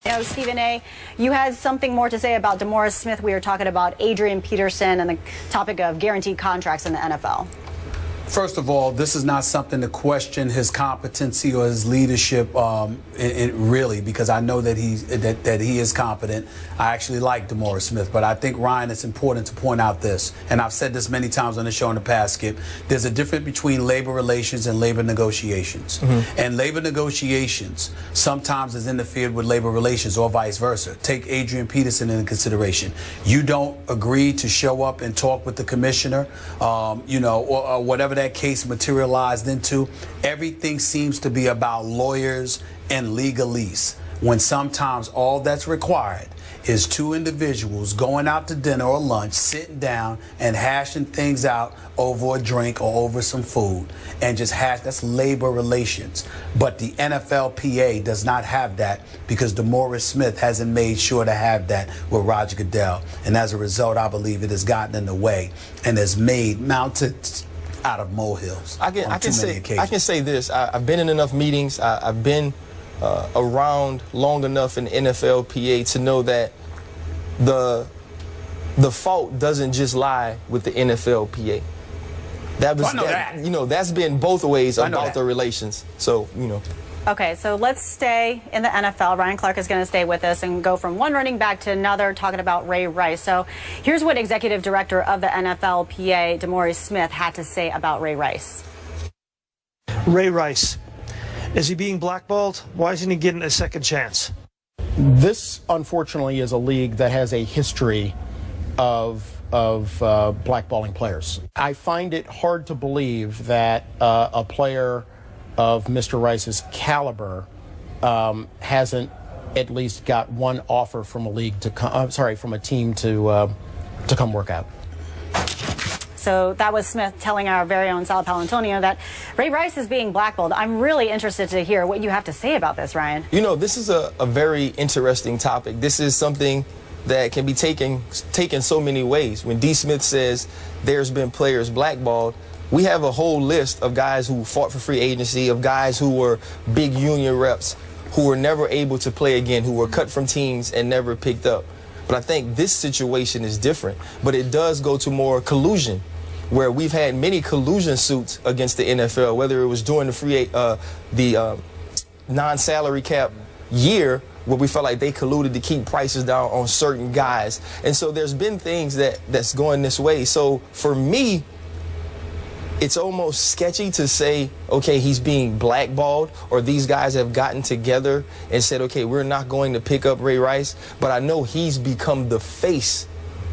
You know, Stephen A., you had something more to say about DeMaurice Smith. We were talking about Adrian Peterson and the topic of guaranteed contracts in the NFL. First of all, this is not something to question his competency or his leadership, really, because I know that he is competent. I actually like DeMaurice Smith, but I think, Ryan, it's important to point out this, and I've said this many times on the show in the past, Skip. There's a difference between labor relations and labor negotiations. And labor negotiations sometimes is interfered with labor relations or vice versa. Take Adrian Peterson into consideration. You don't agree to show up and talk with the commissioner, or whatever that case materialized into. Everything seems to be about lawyers and legalese, when sometimes all that's required is two individuals going out to dinner or lunch, sitting down and hashing things out over a drink or over some food, and just that's labor relations. But the NFLPA does not have that, because DeMaurice Smith hasn't made sure to have that with Roger Goodell, and as a result, I believe it has gotten in the way and has made mounted out of molehills. I can say this. I've been in enough meetings. I've been around long enough in the NFLPA to know that the fault doesn't just lie with the NFLPA. That's been both ways about the relations. So, Okay, so let's stay in the NFL. Ryan Clark is going to stay with us and go from one running back to another, talking about Ray Rice. So here's what Executive Director of the NFLPA, DeMaurice Smith, had to say about Ray Rice. Ray Rice, is he being blackballed? Why isn't he getting a second chance? This, unfortunately, is a league that has a history of blackballing players. I find it hard to believe that a player of Mr. Rice's caliber hasn't at least got one offer from a league to come. From a team to come work out. So that was Smith telling our very own Sal Paolantonio that Ray Rice is being blackballed. I'm really interested to hear what you have to say about this, Ryan. This is a very interesting topic. This is something that can be taken so many ways. When D. Smith says there's been players blackballed, we have a whole list of guys who fought for free agency, of guys who were big union reps, who were never able to play again, who were cut from teams and never picked up. But I think this situation is different. But it does go to more collusion, where we've had many collusion suits against the NFL, whether it was during the non-salary cap year, where we felt like they colluded to keep prices down on certain guys. And so there's been things that's going this way. So for me, it's almost sketchy to say, okay, he's being blackballed, or these guys have gotten together and said, okay, we're not going to pick up Ray Rice. But I know he's become the face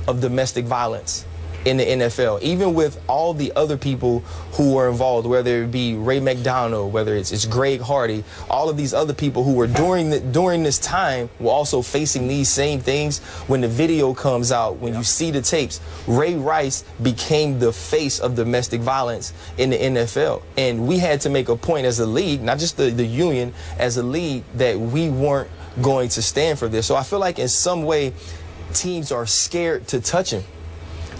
of domestic violence in the NFL, even with all the other people who were involved, whether it be Ray McDonald, whether it's Greg Hardy, all of these other people who were during this time were also facing these same things. When the video comes out, when you see the tapes, Ray Rice became the face of domestic violence in the NFL. And we had to make a point as a league, not just the union, as a league, that we weren't going to stand for this. So I feel like in some way teams are scared to touch him.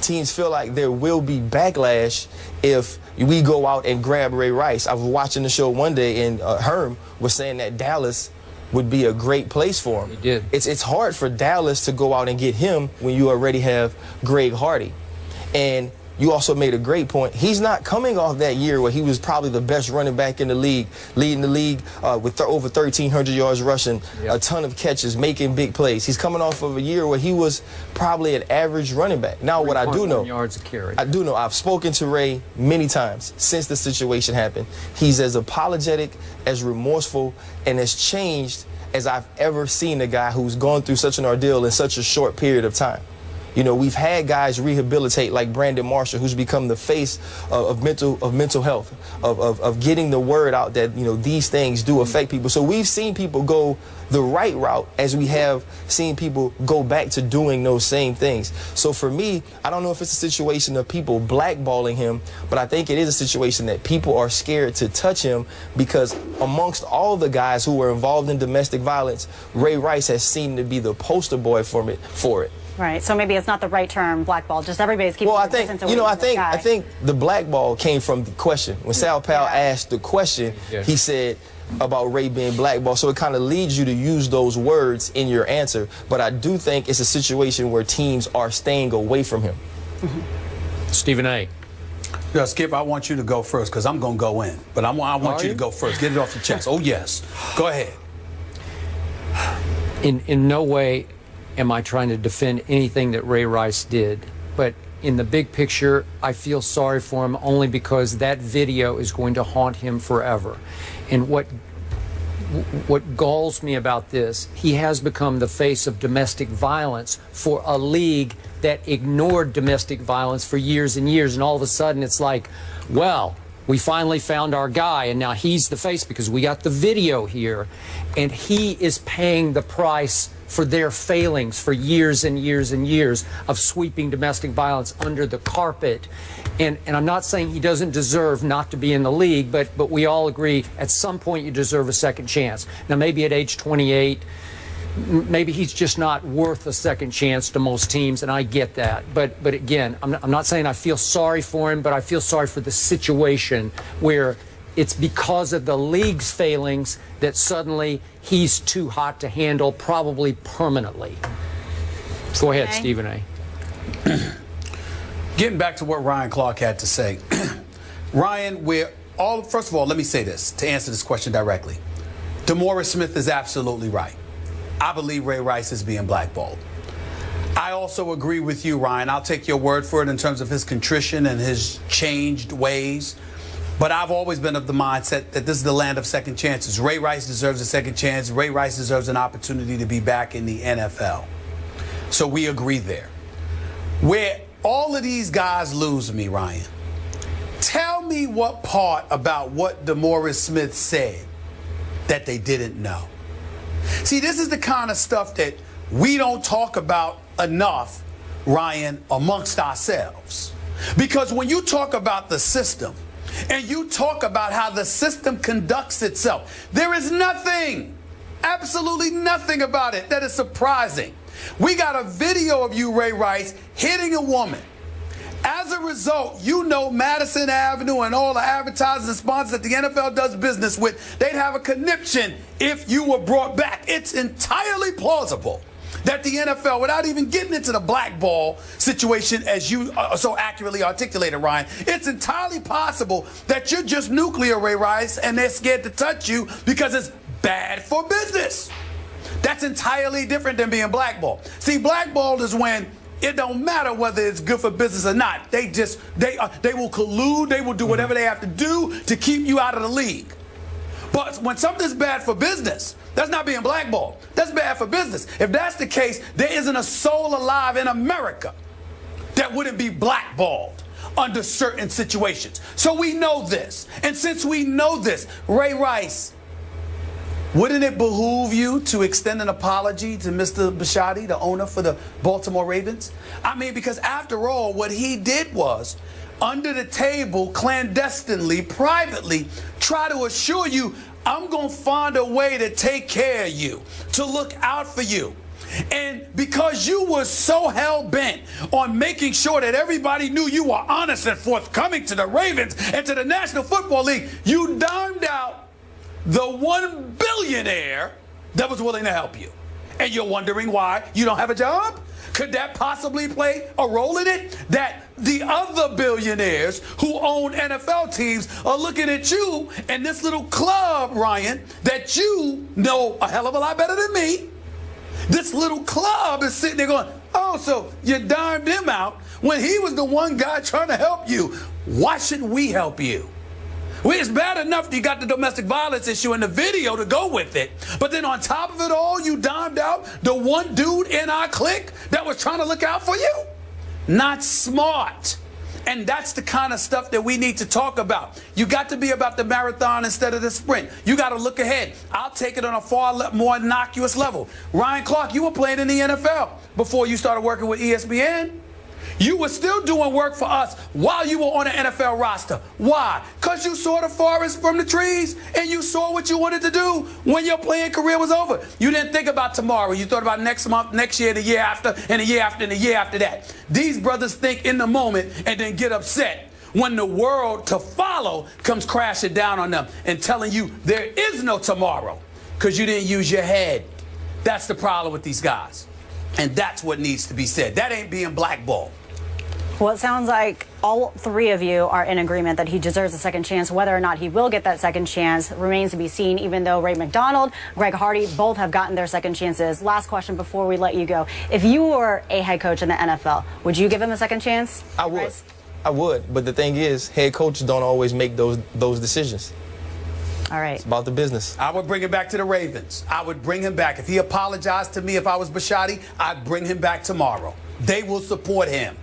Teams feel like there will be backlash if we go out and grab Ray Rice. I was watching the show one day, and Herm was saying that Dallas would be a great place for him. He did. It's hard for Dallas to go out and get him when you already have Greg Hardy. And you also made a great point. He's not coming off that year where he was probably the best running back in the league, leading the league with over 1,300 yards rushing, a ton of catches, making big plays. He's coming off of a year where he was probably an average running back. Now, what I do know, yards a carry. I do know, I've spoken to Ray many times since the situation happened. He's as apologetic, as remorseful, and as changed as I've ever seen a guy who's gone through such an ordeal in such a short period of time. We've had guys rehabilitate, like Brandon Marshall, who's become the face of mental health, of getting the word out that, these things do affect people. So we've seen people go the right route, as we have seen people go back to doing those same things. So for me, I don't know if it's a situation of people blackballing him, but I think it is a situation that people are scared to touch him, because amongst all the guys who were involved in domestic violence, Ray Rice has seemed to be the poster boy for it. Right. So maybe it's not the right term, blackball. Just everybody's keeping. Well, I think the blackball came from the question. When Sal Powell asked the question, he said, about Ray being blackballed. So it kind of leads you to use those words in your answer. But I do think it's a situation where teams are staying away from him. Stephen A. Yeah, Skip, I want you to go first because I'm going to go in. But I want you to go first. Get it off your chest. Oh, yes. Go ahead. In no way am I trying to defend anything that Ray Rice did. But in the big picture, I feel sorry for him only because that video is going to haunt him forever. And what galls me about this, he has become the face of domestic violence for a league that ignored domestic violence for years and years. And all of a sudden it's like, well, we finally found our guy and now he's the face because we got the video here. And he is paying the price for their failings for years and years and years of sweeping domestic violence under the carpet. And I'm not saying he doesn't deserve not to be in the league, but we all agree at some point you deserve a second chance. Now maybe at age 28, maybe he's just not worth a second chance to most teams, and I get that. But again, I'm not saying I feel sorry for him, but I feel sorry for the situation where it's because of the league's failings that suddenly he's too hot to handle, probably permanently. Go ahead, Stephen A. Getting back to what Ryan Clark had to say. Ryan, first of all, let me say this to answer this question directly. DeMaurice Smith is absolutely right. I believe Ray Rice is being blackballed. I also agree with you, Ryan. I'll take your word for it in terms of his contrition and his changed ways. But I've always been of the mindset that this is the land of second chances. Ray Rice deserves a second chance. Ray Rice deserves an opportunity to be back in the NFL. So we agree there. Where all of these guys lose me, Ryan, tell me what part about what DeMaurice Smith said that they didn't know. See, this is the kind of stuff that we don't talk about enough, Ryan, amongst ourselves. Because when you talk about the system and you talk about how the system conducts itself, there is nothing, absolutely nothing about it that is surprising. We got a video of you, Ray Rice, hitting a woman. As a result, you know Madison Avenue and all the advertisers and sponsors that the NFL does business with, they'd have a conniption if you were brought back. It's entirely plausible that the NFL, without even getting into the blackball situation as you so accurately articulated, Ryan, it's entirely possible that you're just nuclear, Ray Rice, and they're scared to touch you because it's bad for business. That's entirely different than being blackballed. See, blackballed is when it don't matter whether it's good for business or not. They will collude. They will do whatever they have to do to keep you out of the league. But when something's bad for business, that's not being blackballed. That's bad for business. If that's the case, there isn't a soul alive in America that wouldn't be blackballed under certain situations. So we know this. And since we know this, Ray Rice, wouldn't it behoove you to extend an apology to Mr. Bisciotti, the owner for the Baltimore Ravens? I mean, because after all, what he did was, under the table, clandestinely, privately, try to assure you, I'm going to find a way to take care of you, to look out for you. And because you were so hell-bent on making sure that everybody knew you were honest and forthcoming to the Ravens and to the National Football League, you dimed out the one billionaire that was willing to help you. And you're wondering why you don't have a job? Could that possibly play a role in it? That the other billionaires who own NFL teams are looking at you and this little club, Ryan, that you know a hell of a lot better than me. This little club is sitting there going, oh, so you dimed him out when he was the one guy trying to help you. Why shouldn't we help you? Well, it's bad enough that you got the domestic violence issue and the video to go with it. But then on top of it all, you dimed out the one dude in our clique that was trying to look out for you? Not smart. And that's the kind of stuff that we need to talk about. You got to be about the marathon instead of the sprint. You got to look ahead. I'll take it on a far more innocuous level. Ryan Clark, you were playing in the NFL before you started working with ESPN. You were still doing work for us while you were on an NFL roster. Why? Because you saw the forest from the trees and you saw what you wanted to do when your playing career was over. You didn't think about tomorrow. You thought about next month, next year, the year after, and the year after, and the year after that. These brothers think in the moment and then get upset when the world to follow comes crashing down on them and telling you there is no tomorrow because you didn't use your head. That's the problem with these guys. And that's what needs to be said. That ain't being blackballed. Well, it sounds like all three of you are in agreement that he deserves a second chance. Whether or not he will get that second chance remains to be seen, even though Ray McDonald, Greg Hardy, both have gotten their second chances. Last question before we let you go. If you were a head coach in the NFL, would you give him a second chance? I would. Bryce? I would. But the thing is, head coaches don't always make those decisions. All right. It's about the business. I would bring him back to the Ravens. I would bring him back. If he apologized to me if I was Bisciotti, I'd bring him back tomorrow. They will support him.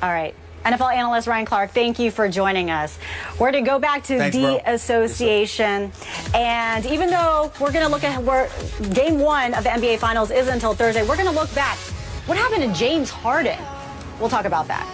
All right. NFL analyst Ryan Clark, thank you for joining us. We're to go back to the association. And even though we're going to look at where game one of the NBA Finals is until Thursday, we're going to look back. What happened to James Harden? We'll talk about that.